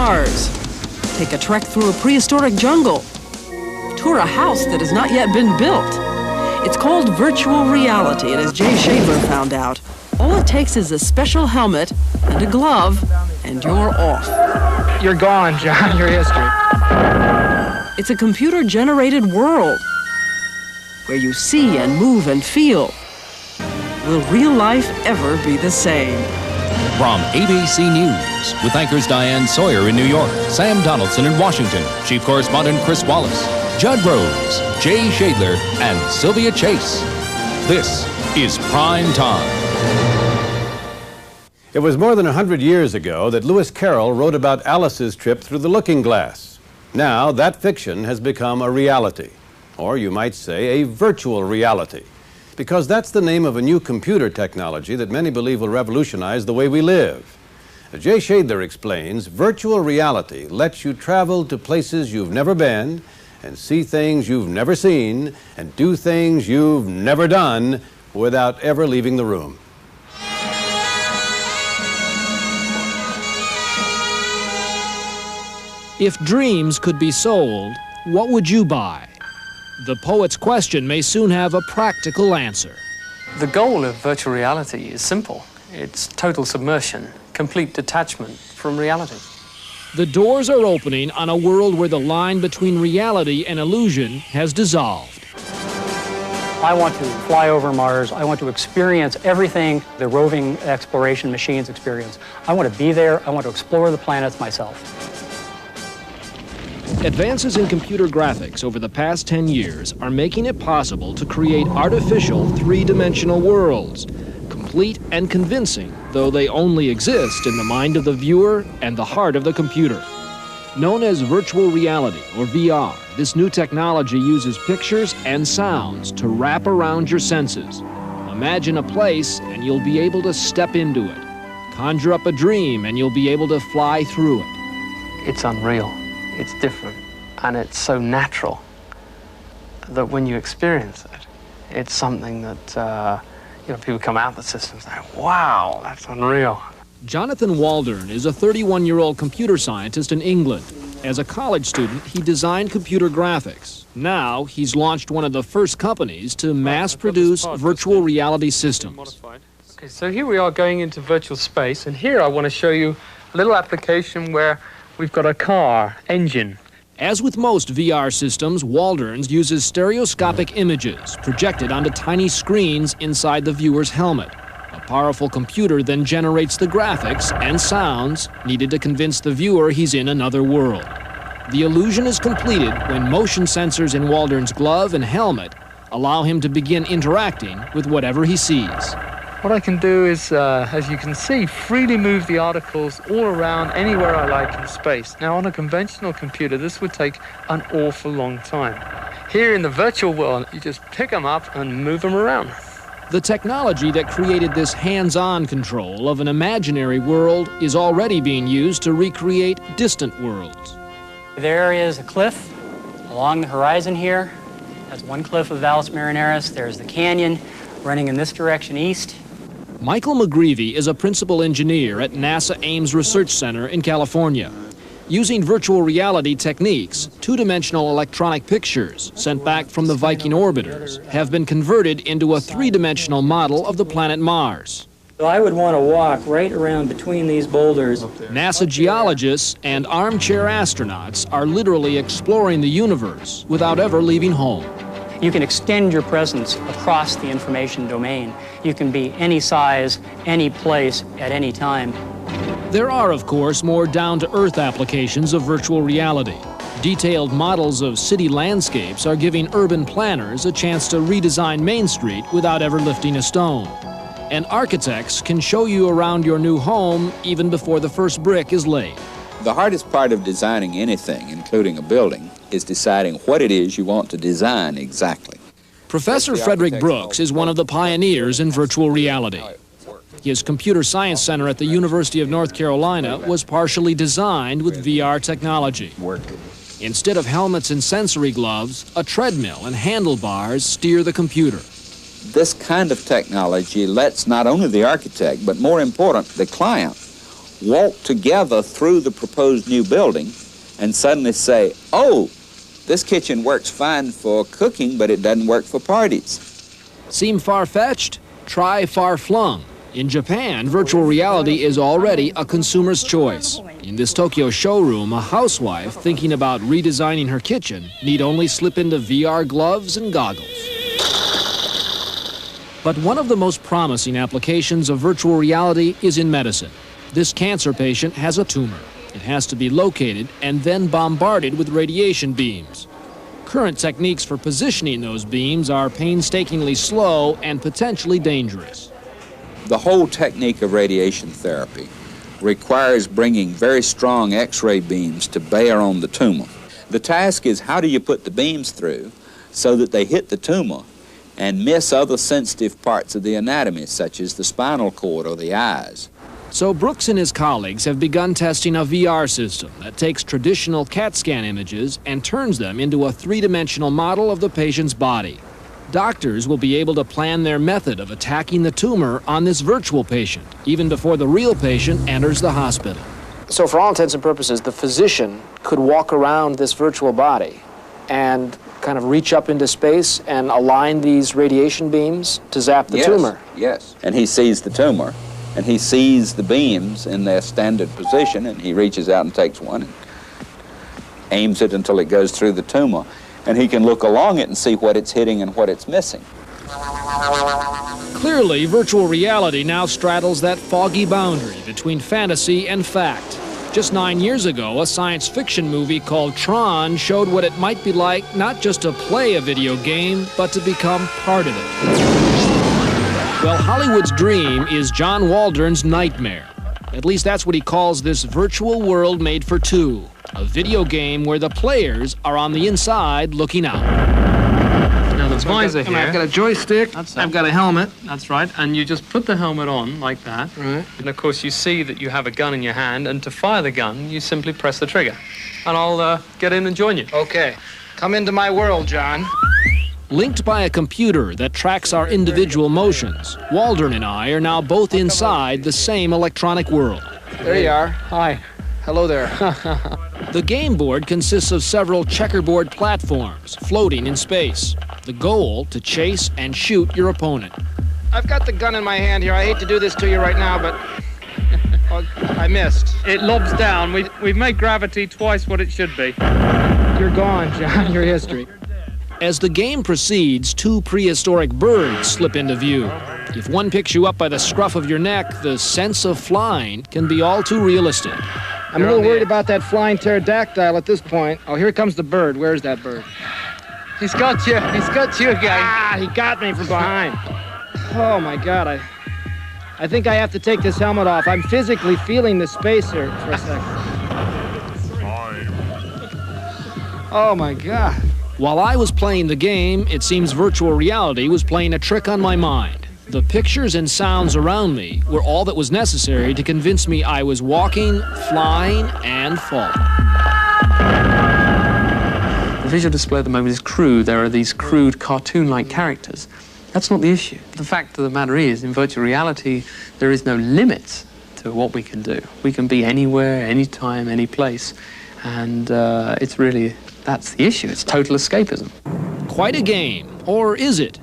Mars. Take a trek through a prehistoric jungle. Tour a house that has not yet been built. It's called virtual reality, and as Jay Shadler found out, all it takes is a special helmet and a glove, and you're off. You're gone, John. Your history. It's a computer-generated world where you see and move and feel. Will real life ever be the same? From ABC News, with anchors Diane Sawyer in New York, Sam Donaldson in Washington, Chief Correspondent Chris Wallace, Judd Rose, Jay Shadler, and Sylvia Chase. This is Prime Time. It was more than 100 years ago that Lewis Carroll wrote about Alice's trip through the looking glass. Now, that fiction has become a reality, or you might say a virtual reality, because that's the name of a new computer technology that many believe will revolutionize the way we live. As Jay Shadler explains, virtual reality lets you travel to places you've never been and see things you've never seen and do things you've never done without ever leaving the room. If dreams could be sold, what would you buy? The poet's question may soon have a practical answer. The goal of virtual reality is simple. It's total submersion, complete detachment from reality. The doors are opening on a world where the line between reality and illusion has dissolved. I want to fly over Mars. I want to experience everything the roving exploration machines experience. I want to be there. I want to explore the planets myself. Advances in computer graphics over the past 10 years are making it possible to create artificial three-dimensional worlds, complete and convincing, though they only exist in the mind of the viewer and the heart of the computer. Known as virtual reality, or VR, this new technology uses pictures and sounds to wrap around your senses. Imagine a place and you'll be able to step into it. Conjure up a dream and you'll be able to fly through it. It's unreal. It's different, and it's so natural that when you experience it, it's something that, people come out of the system and say, wow, that's unreal. Jonathan Waldron is a 31-year-old computer scientist in England. As a college student, he designed computer graphics. Now, he's launched one of the first companies to mass-produce virtual reality systems. Okay, so here we are going into virtual space, and here I want to show you a little application where we've got a car engine. As with most VR systems, Waldron's uses stereoscopic images projected onto tiny screens inside the viewer's helmet. A powerful computer then generates the graphics and sounds needed to convince the viewer he's in another world. The illusion is completed when motion sensors in Waldron's glove and helmet allow him to begin interacting with whatever he sees. What I can do is, as you can see, freely move the articles all around anywhere I like in space. Now, on a conventional computer, this would take an awful long time. Here in the virtual world, you just pick them up and move them around. The technology that created this hands-on control of an imaginary world is already being used to recreate distant worlds. There is a cliff along the horizon here. That's one cliff of Valles Marineris. There's the canyon running in this direction east. Michael McGreevy is a principal engineer at NASA Ames Research Center in California. Using virtual reality techniques, two-dimensional electronic pictures sent back from the Viking orbiters have been converted into a three-dimensional model of the planet Mars. So I would want to walk right around between these boulders. NASA geologists and armchair astronauts are literally exploring the universe without ever leaving home. You can extend your presence across the information domain. You can be any size, any place, at any time. There are, of course, more down-to-earth applications of virtual reality. Detailed models of city landscapes are giving urban planners a chance to redesign Main Street without ever lifting a stone. And architects can show you around your new home even before the first brick is laid. The hardest part of designing anything, including a building, is deciding what it is you want to design exactly. Professor Frederick Brooks is one of the pioneers in virtual reality. His Computer Science Center at the University of North Carolina was partially designed with VR technology. Instead of helmets and sensory gloves, a treadmill and handlebars steer the computer. This kind of technology lets not only the architect, but more important, the client, walk together through the proposed new building and suddenly say, oh, this kitchen works fine for cooking, but it doesn't work for parties. Seem far-fetched? Try far-flung. In Japan, virtual reality is already a consumer's choice. In this Tokyo showroom, a housewife thinking about redesigning her kitchen need only slip into VR gloves and goggles. But one of the most promising applications of virtual reality is in medicine. This cancer patient has a tumor. It has to be located and then bombarded with radiation beams. Current techniques for positioning those beams are painstakingly slow and potentially dangerous. The whole technique of radiation therapy requires bringing very strong X-ray beams to bear on the tumor. The task is, how do you put the beams through so that they hit the tumor and miss other sensitive parts of the anatomy, such as the spinal cord or the eyes? So Brooks and his colleagues have begun testing a VR system that takes traditional CAT scan images and turns them into a three-dimensional model of the patient's body. Doctors will be able to plan their method of attacking the tumor on this virtual patient, even before the real patient enters the hospital. So for all intents and purposes, the physician could walk around this virtual body and kind of reach up into space and align these radiation beams to zap the tumor. Yes, and he sees the tumor, and he sees the beams in their standard position, and he reaches out and takes one and aims it until it goes through the tumor. And he can look along it and see what it's hitting and what it's missing. Clearly, virtual reality now straddles that foggy boundary between fantasy and fact. Just 9 years ago, a science fiction movie called Tron showed what it might be like not just to play a video game, but to become part of it. Well, Hollywood's dream is John Waldron's nightmare. At least that's what he calls this virtual world made for two. A video game where the players are on the inside looking out. Now the visor here. I've got a joystick. I've got a helmet. That's right, and you just put the helmet on like that. Right. And of course you see that you have a gun in your hand, and to fire the gun, you simply press the trigger. And I'll get in and join you. Okay. Come into my world, John. Linked by a computer that tracks our individual motions, Waldron and I are now both inside the same electronic world. There you are. Hi. Hello there. The game board consists of several checkerboard platforms floating in space. The goal, to chase and shoot your opponent. I've got the gun in my hand here. I hate to do this to you right now, but I missed. It lobs down. We've made gravity twice what it should be. You're gone, John. Your history. As the game proceeds, two prehistoric birds slip into view. If one picks you up by the scruff of your neck, the sense of flying can be all too realistic. I'm a little worried about that flying pterodactyl at this point. Oh, here comes the bird. Where's that bird? He's got you. He's got you again. Ah, he got me from behind. Oh, my God. I think I have to take this helmet off. I'm physically feeling the space here for a second. Oh, my God. While I was playing the game, it seems virtual reality was playing a trick on my mind. The pictures and sounds around me were all that was necessary to convince me I was walking, flying, and falling. The visual display at the moment is crude. There are these crude cartoon-like characters. That's not the issue. The fact of the matter is, in virtual reality, there is no limit to what we can do. We can be anywhere, anytime, any place. And it's really, that's the issue. It's total escapism. Quite a game. Or is it?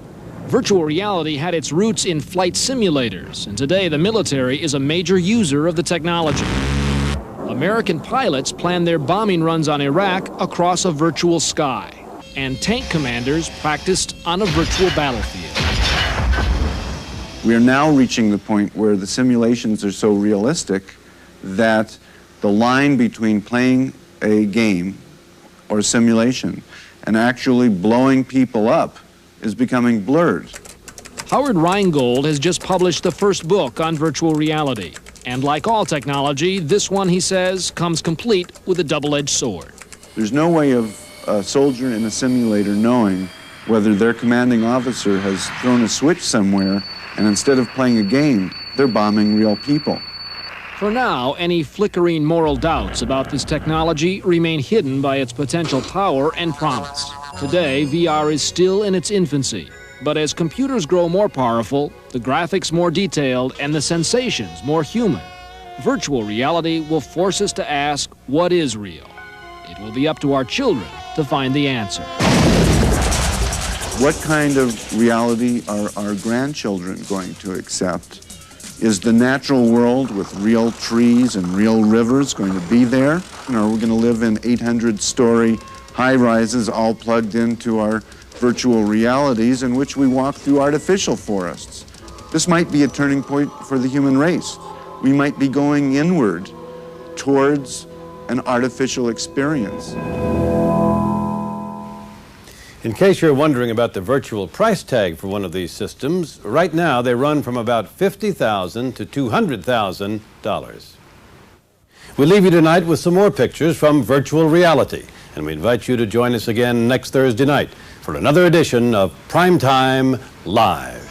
Virtual reality had its roots in flight simulators, and today the military is a major user of the technology. American pilots planned their bombing runs on Iraq across a virtual sky, and tank commanders practiced on a virtual battlefield. We are now reaching the point where the simulations are so realistic that the line between playing a game or simulation and actually blowing people up is becoming blurred. Howard Rheingold has just published the first book on virtual reality. And like all technology, this one, he says, comes complete with a double-edged sword. There's no way of a soldier in a simulator knowing whether their commanding officer has thrown a switch somewhere and instead of playing a game, they're bombing real people. For now, any flickering moral doubts about this technology remain hidden by its potential power and promise. Today, VR is still in its infancy, but as computers grow more powerful, the graphics more detailed, and the sensations more human, Virtual reality will force us to ask, what is real? It will be up to our children to find the answer. What kind of reality are our grandchildren going to accept? Is the natural world with real trees and real rivers going to be there? Or are we going to live in 800-story high-rises all plugged into our virtual realities in which we walk through artificial forests? This might be a turning point for the human race. We might be going inward towards an artificial experience. In case you're wondering about the virtual price tag for one of these systems, right now they run from about $50,000 to $200,000. We leave you tonight with some more pictures from virtual reality, and we invite you to join us again next Thursday night for another edition of Primetime Live.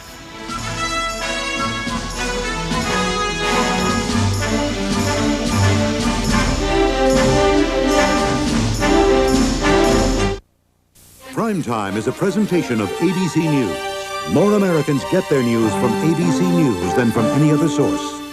Primetime is a presentation of ABC News. More Americans get their news from ABC News than from any other source.